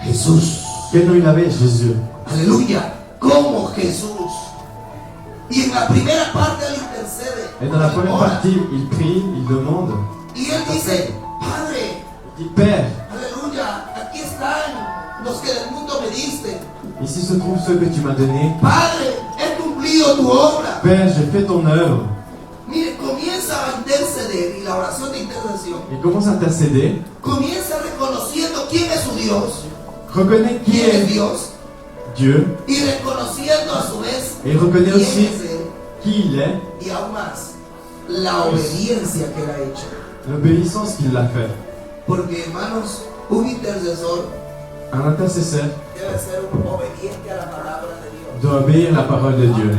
Jesús. quel nom il avait? Jésus. Aleluya. Como Jesús. Y en la primera parte Él intercede. Et dans la première Ora. partie, il prie, il demande. Y Él dice, Padre, Il dit Père, aleluya, aquí están los que del mundo me diste. ici se trouvent ceux que tu m'as donnés. Padre, he cumplido tu obra. Père, j'ai fait ton œuvre. Mire, comienza a interceder y la oración de intercesión Il commence à intercéder. comienza reconociendo quién es su Dios, Reconnaît qui quién es est Dios Dieu. y reconociendo a su vez Et reconnaît quién aussi es Él qui il est. y aún más la obediencia que Él ha hecho. L'obéissance qu'il a fait. Porque hermanos, un intercesor Un intercesseur debe ser un obediente a la palabra de Dios. doit obéir la parole de Dieu.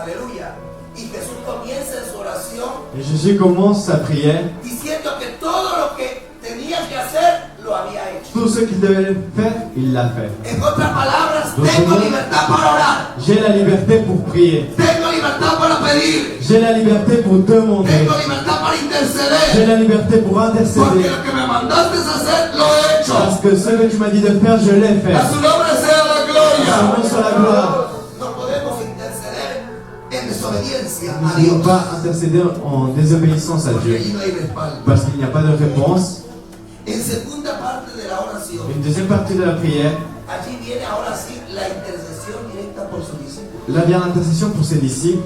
Aleluya. Y Jesús comienza en su oración Et Jésus commence sa prière. diciendo que todo lo que tenía que hacer lo había hecho. Tout ce qu'il devait faire, il l'a fait. En otras palabras, Los tengo demás- libertad para orar, J'ai la liberté pour prier. tengo libertad para pedir, J'ai la liberté pour demander. tengo libertad para J'ai interceder, la liberté pour porque intercéder. lo que me mandaste a hacer lo he hecho. Parce que ce que tu m'as dit de faire, je l'ai fait. A su nombre sea la Son gloria. nom soit la gloire. No podemos interceder en desobediencia Nous a ne pouvons Dios, pas intercéder en désobéissance à porque Dieu. allí no hay respaldo. Parce qu'il n'y a pas de réponse. En segunda parte de la oración, Une deuxième partie de la prière, allí viene ahora sí la intercesión directa por su discípulo. là vient l'intercession pour ses disciples.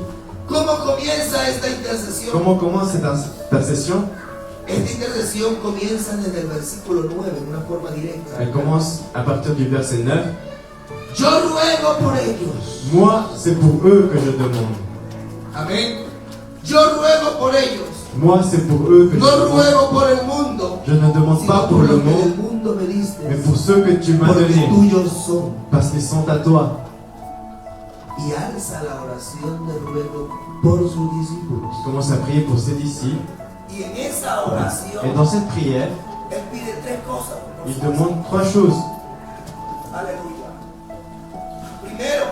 ¿Cómo comienza esta intercesión? Comment commence cette intercession? Esta intercesión comienza desde el versículo 9 en una forma directa. Elle commence à partir du verset 9. Yo ruego por ellos. Moi, c'est pour eux que je demande. Amén. Yo ruego por ellos. Moi, c'est pour eux que je No demande. ruego por el mundo, Je ne demande pas sino pour por le lo que del monde, mundo me diste. mais pour ceux que tu m'as Porque donnés. tuyos son. Parce qu'ils sont à toi. Y alza la oración de ruego por sus discípulos. Il commence à prier pour ses disciples. Y en esa oración, Et dans cette prière, Él pide tres cosas. por il sus demande trois choses. discípulos. Aleluya. Primero,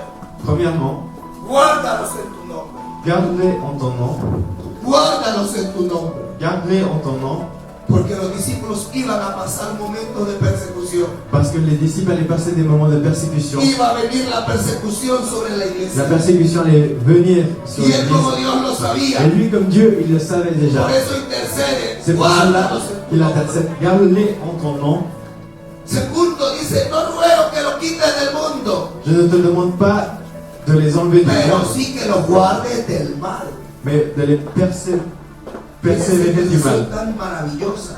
Premièrement, guárdalos en tu nombre. garde-les en ton nom. Guárdalos en tu nombre. Garde-les en ton nom. Porque los discípulos iban a pasar momentos de persecución. Parce que les disciples allaient passer des moments de persécution. Iba a venir la persecución sobre la La iglesia. persécution allait venir sur Y él como l'Église. Dios lo sabía. Et lui, comme Dieu, il le savait déjà. Por eso intercede. C'est pour cela Guárdalos en tu qu'il nombre. intercède. Garde-les en ton nom. Segundo dice, no ruego que lo quites del mundo, Je ne te demande pas de les enlever du pero monde, sí que los guardes del mal. mais de les persévérer Esa du intercesión mal. tan maravillosa.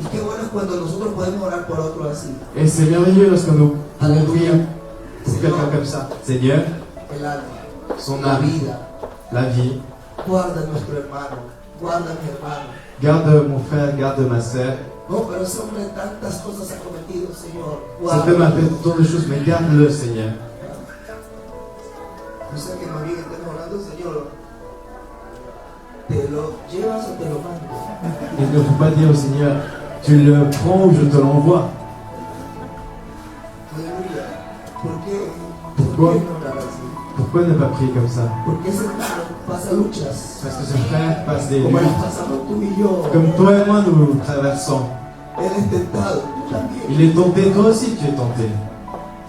Y qué bueno es cuando nosotros podemos orar por otro así. Et c'est merveilleux lorsque nous pouvons prier pour Señor, quelqu'un comme ça. Seigneur, el alma, son la âme, vida, la vie, guarda a nuestro hermano, guarda a mi hermano. garde mon frère, garde ma sœur. Oh, pero ese hombre tantas cosas ha cometido, Señor. Cet homme a Guarda. fait tant de choses, mais garde-le, Seigneur. O sea que más bien estemos orando, Señor. ¿Te lo llevas o te lo mando? Il ne faut pas dire au Seigneur, tu le prends ou je te l'envoie. Aleluya. ¿Por qué? Pourquoi? ¿Por qué no orar así? Pourquoi ne pas prier comme ça? Porque ese hermano pasa luchas. Parce que ce frère passe des Como las luttes. pasamos tú y yo. Comme toi et moi, nous traversons. Él es tentado, tú también. Il est tenté, toi aussi tu es tenté.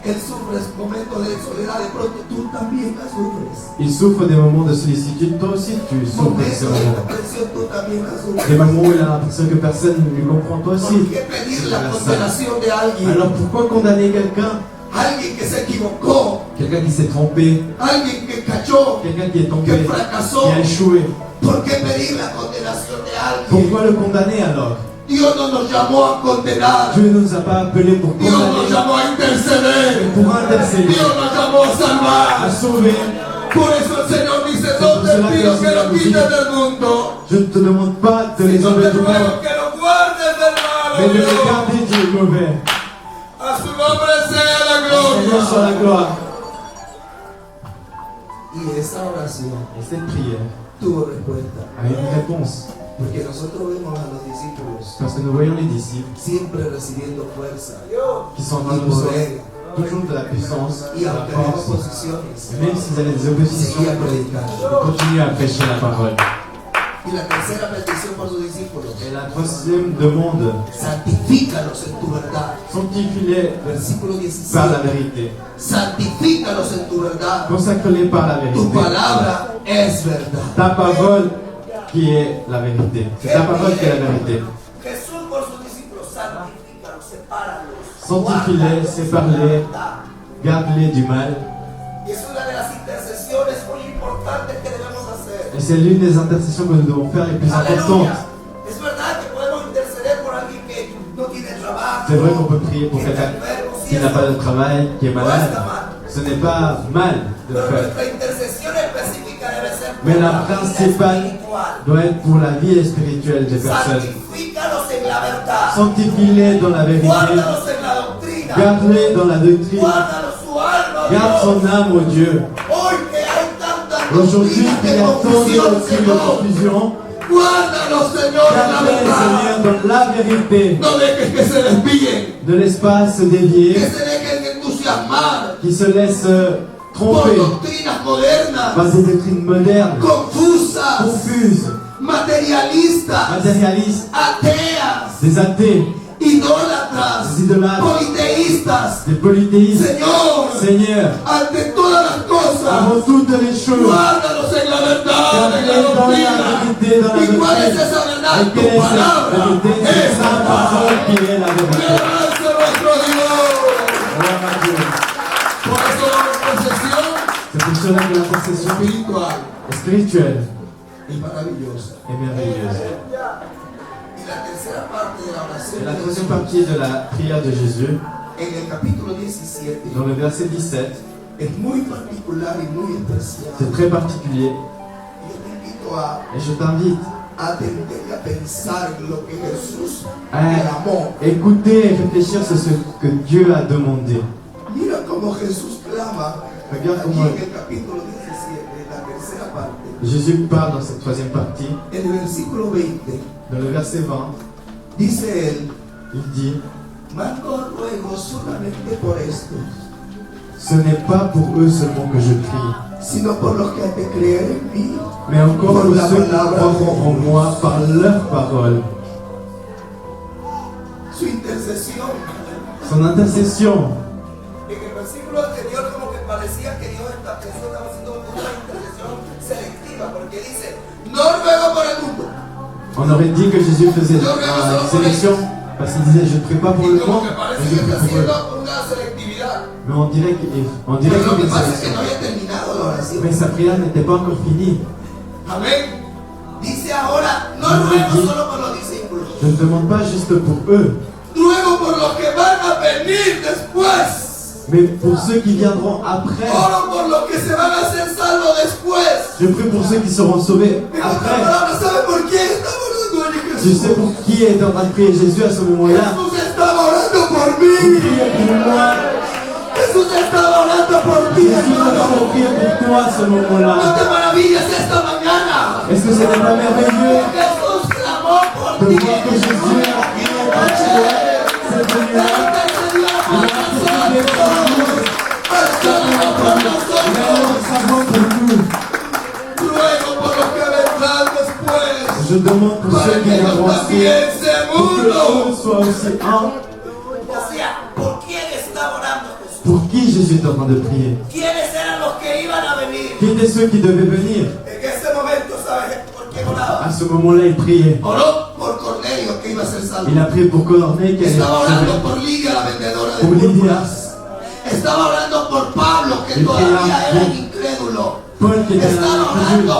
Él sufre momentos de soledad, de pronto tú también la sufres. Il souffre des moments de sollicitude, toi aussi tu souffres de ces Momentos de moments. depresión, tú también la sufres. Des moments où il a l'impression que personne ne lui comprend, toi aussi. ¿Por qué pedir la condenación de alguien? Alors pourquoi condamner quelqu'un? Alguien que se equivocó, Quelqu'un qui s'est trompé, alguien que cayó, quelqu'un qui est que tombé, fracasó. qui a échoué. ¿Por qué pedir la condenación de alguien? Pourquoi le condamner alors? Dios no nos llamó a condenar. Dieu ne nous a pas appelés pour Dios nos condamner, llamó a mais interceder. pour intercéder, Dios nos llamó a à salvar. sauver. Por eso el Señor dice, no te pido que lo quites del mundo, Je ne te demande pas de les sino enlever te du ruego monde, que lo guardes del mais de malo. les garder du mauvais. A su nombre sea la Seigneur soit gloria. la gloire. Y esa oración Et cette prière tuvo respuesta. a une réponse. Porque nosotros vemos a los discípulos Parce que nous voyons les disciples siempre recibiendo fuerza qui sont en train y de recevoir poder. toujours de la puissance, de Y la aunque tenemos force. posiciones, Même s'ils avaient des oppositions, seguía predicando. ils continuent à prêcher la parole. Y la tercera petición por sus discípulos, Et la troisième demande, santifícalos en tu verdad. sanctifie-les Versículo par la 17. vérité. Santifícalos en tu verdad. Consacre-les par la Tu vérité. palabra es verdad. Ta parole qui est la vérité. C'est ta parole qui est la vérité. Jesús por sus discípulos, santifícalos, sepáralos. Sanctifie-les, sépare-les, garde-les du mal. Y es una de las intercesiones muy importantes que debemos hacer. Et c'est l'une des intercessions que nous devons faire les plus importantes. Aleluya. Es verdad que podemos interceder por alguien que no tiene trabajo. C'est vrai qu'on peut prier pour quelqu'un qui n'a pas de travail, qui est malade. Ce n'est pas mal de le Pero faire. nuestra intercesión específica debe ser por Mais la la vida principale espiritual. doit être pour la vie spirituelle des personnes. Santifícalos en la verdad. Sanctifie-les dans la vérité. Guárdalos en la doctrina. Garde-les dans la doctrine. Guárdalos su alma. Garde Dios. son âme, ô Dieu. Hoy que hay tanta Aujourd'hui, doctrina il y de a tant de confusión, doctrines de Señor. confusion. Guárdalos, Señor, en la Garde-les, verdad. Seigneur, dans la vérité. No dejes que se desvíen. Ne laisse pas se Que dévier, se dejen entusiasmar qui se laissent por tromper doctrinas modernas, par des doctrines modernes, confusas, confuses, materialistas, matérialistes, ateas, des athées, idólatras, des idolâtres, politeístas. des polythéistes. Señor, Seigneur, ante todas las cosas, avant toutes les choses, guárdalos en la verdad, en la garde-les dans la doctrina. vérité, dans la ¿Y cuál es doctrine. esa verdad? Et Tu quelle est cette palabra vérité? C'est es sa la parole qui est la vérité. Alabanza a nuestro Dios. Gloire à Dieu. Por eso la intercesión C'est pour cela que l'intercession espiritual spirituelle es maravillosa. est merveilleuse. Y la tercera parte de la oración Et la de troisième Jesús, partie de la prière de Jésus, en el capítulo 17, dans le verset 17, es muy particular y muy especial. c'est très particulier. Yo te invito a Et je t'invite atender y a pensar en lo que Jesús à clamó. écouter et réfléchir sur ce que Dieu a demandé. Mira cómo Jesús clama Regarde allí cómo en el capítulo 17, en la tercera parte, Jésus parle dans cette troisième partie. en el versículo 20, Dans le verset 20, dice él, il dit: mando ruego solamente por estos, ce n'est pas pour eux seulement que je prie, sino por los que han de creer en mí. mais encore Por pour la ceux qui palabra croiront en moi par leur parole. Su intercesión. Son intercession. En el versículo anterior como que parecía que Dios estaba haciendo una intercesión selectiva, porque dice, no ruego por el mundo. On aurait dit que Jésus faisait une sélection parce qu'il disait: je ne prie pas pour Y le como monde, que mais parece je que prie está pour eux. haciendo una selectividad. Mais on dirait qu'il Pero lo y a que une pasa es que sélection. no había terminado la oración. Mais sa prière n'était pas encore finie. Amén. Dice ahora, no No ruego aquí. solo por los discípulos, Je ne demande pas juste pour eux, ruego por los que van a venir después. mais pour ceux qui viendront après. Oro por los que se van a hacer salvos después. Je prie pour ceux qui seront sauvés En otras après. palabras, ¿sabe por quién estamos orando en Tu Jesús? sais pour qui est en train de prier Jésus à ce moment-là? Jesús estaba orando por Il mí. prie pour moi. Jesús estaba orando por ti, Jésus est en train de hermano. prier pour toi à ce No moment-là. te maravillas esta mañana. Est-ce que ce n'est pas merveilleux Jesús clamó por de ti. voir que Jésus est Aquí venu esta à noche. cette venue-là? Intercedió Il por a intercédé pour nosotros. nous. Intercedió por Il a nosotros. intercédé pour nous. Ruego por los que vendrán después. Je demande pour Para ceux qui que ellos viendront también ensuite, se pour que unan. eux soient aussi un. O sea, ¿por quién está orando Jesús? Pour qui Jésus est en train de prier. ¿Quiénes eran los que iban a venir? Qui étaient ceux qui devaient venir? En ese momento, ¿sabes por qué oraba? À ce moment-là, il priait. Oró por Cornelio, que iba a ser salvo. Il a prié pour Corneille qui allait Estaba être orando sauvé. por Lidia, la vendedora de Pour Lydia. púrpuras. Estaba orando por Pablo, que Il todavía priait era pour incrédulo. Paul qui était Estaba là. orando,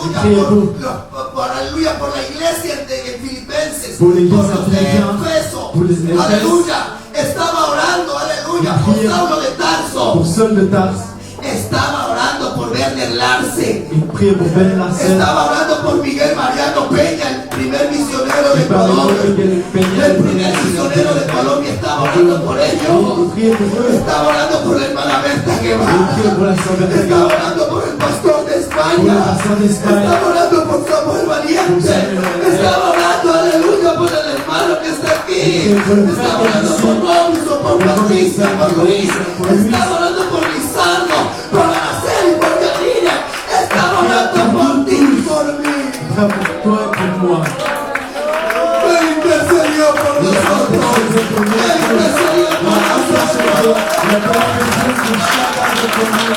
Il priait aleluya, por la iglesia en Filipenses, Pour l'église por à los de Philippiens, Efeso, pour les Éphèses. aleluya. Estaba orando, aleluya, Il por priait Saulo de Tarso. Pour Saul de Tarse. Estaba orando por Werner Larsen. Il priait pour Ben Larsen. Estaba orando por Miguel Mariano Peña, el primer misionero de Il parlait Colombia. pour Miguel Peña, El primer misionero de Colombia estaba orando por Il ellos. priait pour eux. Estaba orando por la hermana Berta Il Guevara. priait pour la sœur Bertha Estaba Guevara. orando por el pastor de Pour le España. pasteur d'Espagne. Estaba orando por Samuel Valiente. Estaba orando, aleluya, por el hermano que está aquí. Estaba orando por Robinson, por Patricia, por Luis. Estaba orando por Lizardo, por Araceli, por Karina. Estaba orando por ti y por mí. Prie pour toi et pour moi. Él intercedió por nosotros. Él intercedió por nosotros. La parole de Dieu pour chacun d'entre nous.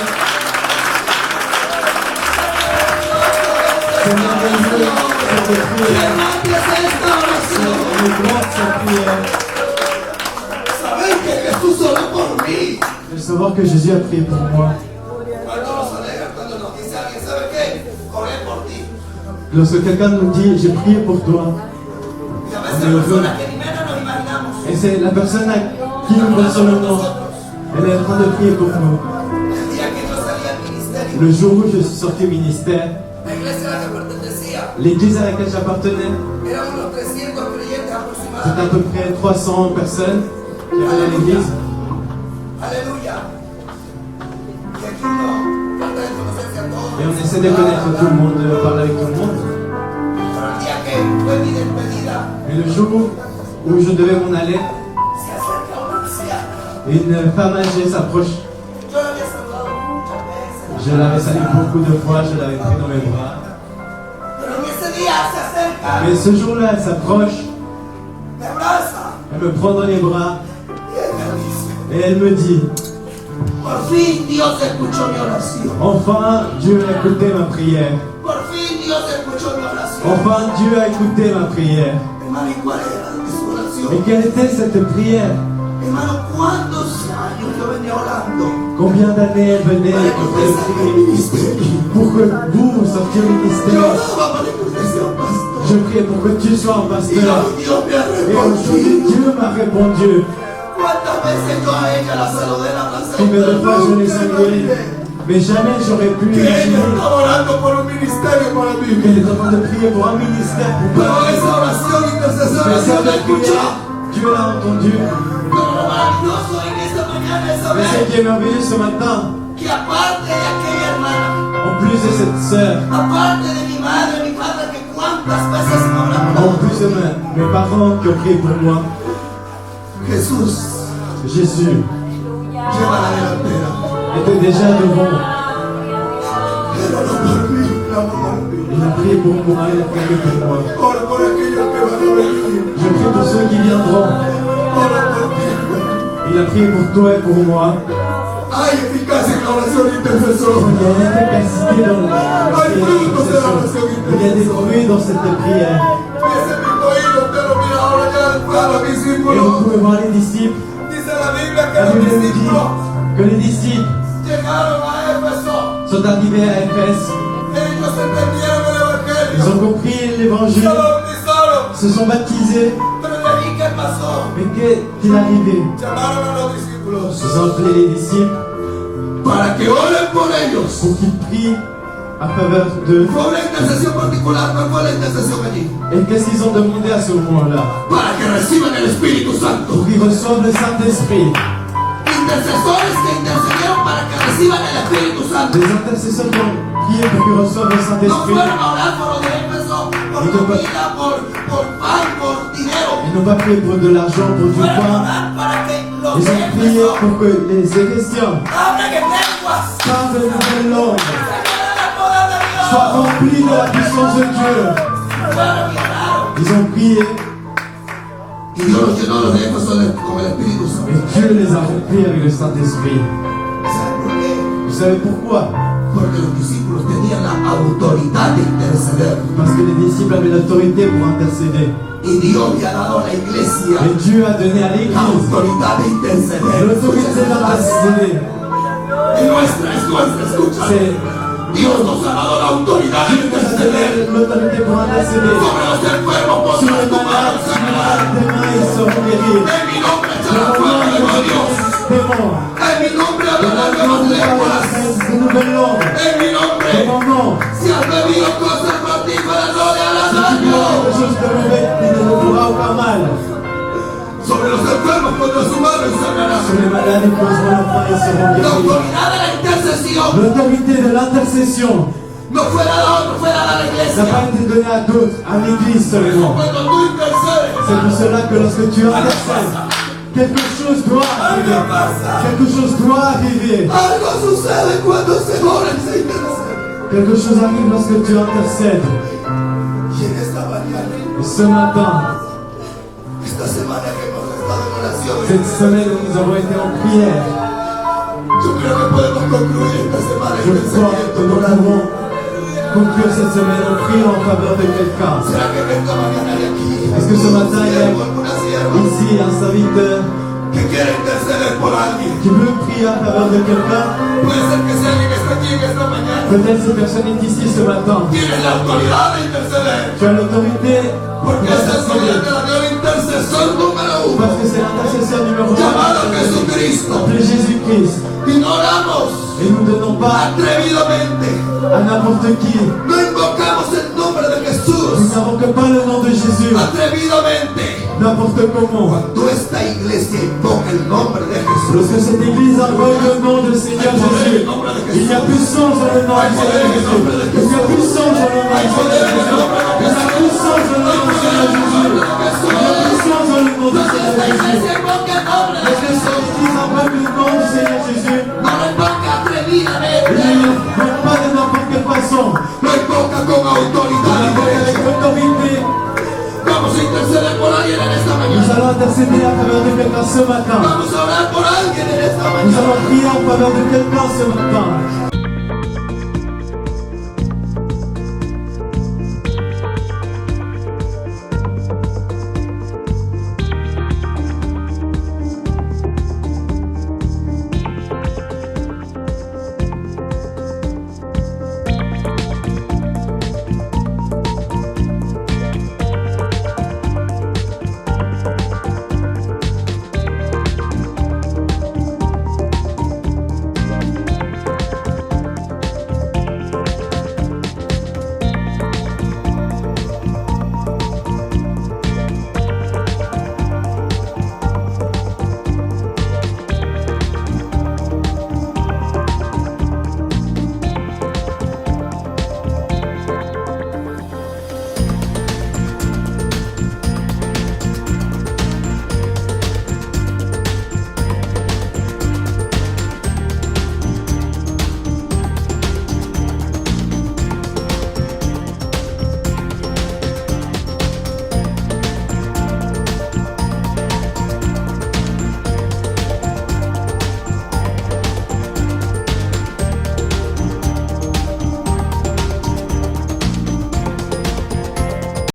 C'est merveilleux cette prière. Levantes esta oración. Le grand de cette prière. Saber que Jesús oró por mí. De savoir que Jésus a prié pour moi. Cuando nos alegra, cuando nos dice alguien, ¿sabe qué? Oré por ti. Lorsque quelqu'un nous dit j'ai prié pour toi, Y a veces personas que ni menos nos imaginamos. et c'est la personne à qui nous pensons le nom, elle est en train de prier pour nous. El día que yo salí al ministerio, Le jour où je suis sorti au ministère, la iglesia a la que pertenecía, l'église à laquelle j'appartenais, éramos unos 300 creyentes c'était à aproximadamente. peu près 300 personnes qui allaient à l'église. Aleluya. Y aquí uno trata de conocerse a todos. Et on essaie de connaître tout le monde, de parler avec tout le monde. Pero el día que fue mi despedida, Mais le jour où je devais m'en aller, se acerca una anciana. une femme âgée s'approche. Yo la había saludado muchas veces. Je l'avais saluée beaucoup de fois, je l'avais pris dans mes bras. Pero en ese día se acerca, Mais ce jour-là, elle s'approche, me abraza elle me prend dans les bras y él me dice, et elle me dit por fin Dios escuchó mi oración. enfin, Dieu a écouté ma prière. Por fin Dios escuchó mi oración. Enfin, Dieu a écouté ma prière. Hermano, ¿y cuál era su oración? Et quelle était cette prière? Hermano, ¿cuántos años yo venía orando? Combien d'années elle venait Para et que qu'elle usted salga al priait ministerio. pour que vous sortiez au Yo ministère? oraba para que usted sea un pastor. Je priais pour que tu sois un Y pasteur. hoy Dios me ha Et aujourd'hui, respondido. Dieu m'a répondu. ¿Cuántas veces yo a ella la saludé, la abracé? Combien de fois je l'ai salué, mais jamais j'aurais pu Que ella imaginer estaba orando por un ministerio para mí. qu'elle est en train de prier pour un ministère pour Pero moi. esa oración intercesora Mais Dios cette la escuchó. prière, Dieu l'a entendu. Pero lo maravilloso en esta mañana es Mais ce saber qui est merveilleux ce matin, que aparte de aquella hermana, en plus de cette sœur, aparte de mi padre, que cuántas veces me habrá en hablado, plus de mes parents qui ont prié pour moi, Jesús Jésus lleva la delantera. était déjà devant. Él oró por mí, clama por mí. Il a prié pour moi, il a prié pour moi. Ora por aquellos que van a venir. Je prie pour ceux qui viendront. Ora por ti. Il a prié pour toi et pour moi. Hay eficacia en la oración intercesora. Il y a une efficacité dans la intercession. Il y a des fruits dans cette prière. Y ese mismo hilo usted lo mira ahora ya después a los Et vous discípulos. pouvez voir les disciples. dice la Biblia que La los Bible nous dit discípulos que les disciples llegaron a Éfeso, sont arrivés à Éphèse. ellos entendieron el Ils Evangelio, ont compris l'évangile, se bautizaron, se sont baptisés. pero de ahí ¿qué pasó? Mais qu'est-il arrivé? Llamaron a los discípulos Ils ont appelé les disciples Para que oren por ellos. pour qu'ils prient à faveur d'eux. Fue una intercesión particular. ¿Cuál fue la intercesión allí? Et qu'est-ce qu'ils ont demandé à ce moment-là? Para que reciban el Espíritu Santo. Pour qu'ils reçoivent le Saint-Esprit. Intercesores que intercedieron para que reciban el Espíritu Santo. Des intercesseurs qui ont prié pour qu'ils reçoivent le No Saint-Esprit. fueron a orar por los de Éfeso, por comida, por pan, por dinero. Ils n'ont pas prié pour de l'argent, pour du fueron a pain. orar para que los Ils de ont prié Éfeso pour que les Éphésiens hablen en lenguas, parlent de nouvelles langues, se llenen del poder de Dios. soient remplis de la puissance de Dieu. Fueron y oraron. Ils ont prié Y Dios los llenó los de Éfeso con el Espíritu Santo. et Dieu les a remplis avec le Saint-Esprit. Vous savez pourquoi? Porque los discípulos tenían la autoridad de interceder. Parce que les disciples avaient l'autorité pour intercéder. Y Dios le ha dado a la iglesia Et Dieu a donné à la l'Église autoridad de interceder. l'autorité d'intercéder. Es nuestra, escucha. C'est Dios nos ha dado la autoridad de Dieu qui nous a interceder. donné l'autorité pour intercéder. Sobre los enfermos Sur pondrás les tu mano malades, y sur sanarás. tes mains, ils seront guéris. En mi nombre Dans echarás le fuera nom de demonios. Jésus, démons. En mi nombre Dans hablarás le nom nuevas de lenguas. de nouvelles langues. En mi nombre. Dans mon nom. Si has bebido cosas mortíferas, no le harás Si tu daño. bois quelque chose de mauvais, il ne fera aucun mal. Sobre los enfermos pondrás su mano y sanarás. Sur les malades, ils poseront leurs mains, ils seront La guéris. autoridad de la intercesión L'autorité de l'intercession no fue dada a otro, fue dada a la n'a iglesia. pas été donnée à d'autres, à l'Église seulement. Cuando tú intercedes, C'est pour cela que lorsque tu intercèdes, quelque chose doit arriver. Quelque chose doit arriver. algo sucede cuando se ora y se intercede. Quelque chose arrive lorsque tu intercèdes. Y en esta mañana, Et ce matin, esta semana que hemos estado en oración, cette semaine où nous avons été en prière, yo creo que podemos concluir esta semana je crois que nous pouvons conclure cette semaine en priant en faveur de quelqu'un. ¿Será que en esta mañana hay aquí Est-ce que ce matin, il y a alguna sierva ici un serviteur que quiere interceder por alguien? qui veut prier en faveur de quelqu'un? Puede ser que sea alguien que está aquí en esta mañana. Peut-être cette personne est ici ce matin. Tienes la autoridad de interceder. Tu as l'autorité Porque pour esta es intercéder. la gran intercesor número Parce que uno. c'est l'intercesseur numéro Llamado 1, Jesucristo. appelé Jésus-Christ. Y no oramos Et nous ne donnons pas atrevidamente. à n'importe qui. No invocamos el nombre de Nous Jesús n'invoquons pas le nom de Jésus, atrevidamente. n'importe comment. Cuando esta iglesia invoca el nombre de Jesús, Lorsque cette église invoque le nom du Seigneur Jésus, il y a puissance dans le nom du Seigneur Jésus. Il y a puissance dans le nom du Seigneur Jésus. Il y a puissance dans le nom du Seigneur Jésus. Il y a puissance dans le nom du Seigneur esta Jésus. iglesia invoca el nombre de Lorsque cette Jesús, église invoque le nom du Seigneur Jésus, no lo invoca il atrevidamente, ne l'invoque pas de n'importe quelle façon. lo invoca con Il autoridad y l'invoque avec derecho. autorité. Vamos a interceder por alguien en esta Nous mañana. allons intercéder en faveur de quelqu'un ce matin. Vamos a orar por alguien en esta Nous mañana. allons prier en faveur de quelqu'un ce matin.